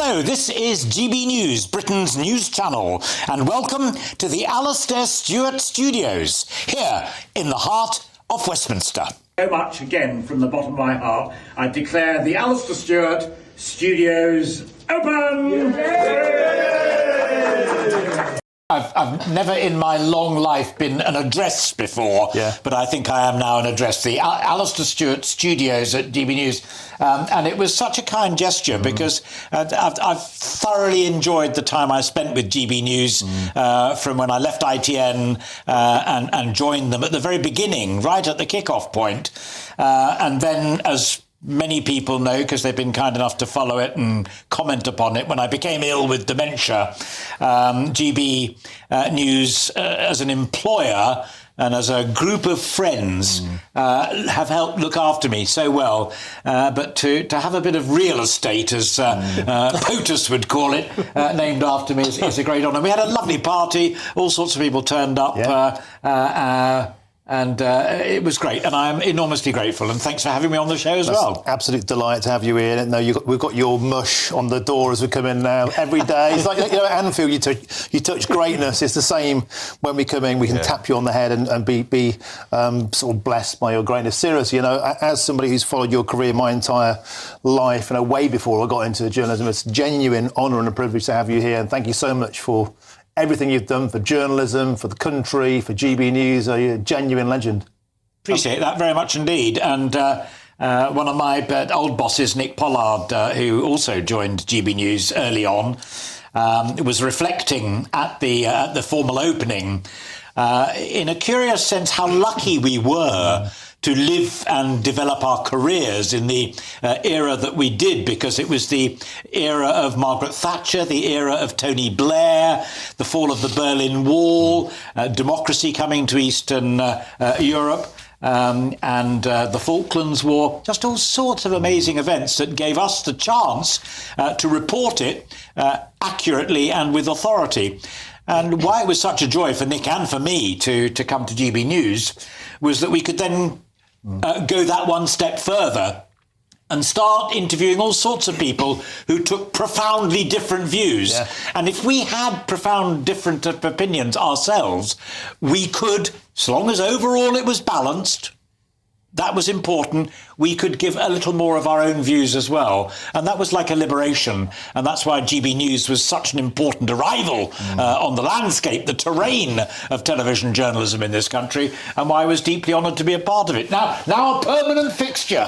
Hello, this is GB News, Britain's news channel, and welcome to the Alastair Stewart Studios, here in the heart of Westminster. So much again from the bottom of my heart, I declare the Alastair Stewart Studios open! I've never in my long life been an address before, but I think I am now an address. The Alastair Stewart Studios at GB News. And it was such a kind gesture because I've thoroughly enjoyed the time I spent with GB News from when I left ITN and joined them at the very beginning, right at the kick-off point. And then, as many people know, because they've been kind enough to follow it and comment upon it, when I became ill with dementia, GB News as an employer and as a group of friends have helped look after me so well. But to have a bit of real estate, as POTUS would call it, named after me is a great honour. We had a lovely party, all sorts of people turned up, and it was great, and I'm enormously grateful, and thanks for having me on the show as well. Absolute delight to have you here. No, we've got your mush on the door as we come in now every day. It's like, you know, at Anfield, you touch greatness. It's the same when we come in. We can tap you on the head and be sort of blessed by your greatness. Seriously, you know, as somebody who's followed your career my entire life, you know, way before I got into journalism, it's a genuine honour and a privilege to have you here, and thank you so much for everything you've done for journalism, for the country, for GB News. You're a genuine legend. Appreciate that very much indeed. And one of my old bosses, Nick Pollard, who also joined GB News early on, was reflecting at the formal opening in a curious sense how lucky we were to live and develop our careers in the era that we did, because it was the era of Margaret Thatcher, the era of Tony Blair, the fall of the Berlin Wall, democracy coming to Eastern Europe, and the Falklands War, just all sorts of amazing events that gave us the chance to report it accurately and with authority. And why it was such a joy for Nick and for me to come to GB News was that we could then go that one step further and start interviewing all sorts of people who took profoundly different views. And if we had profound different opinions ourselves, we could, so long as overall it was balanced, that was important, we could give a little more of our own views as well. And that was like a liberation. And that's why GB News was such an important arrival on the landscape, the terrain of television journalism in this country, and why I was deeply honoured to be a part of it. Now a permanent fixture.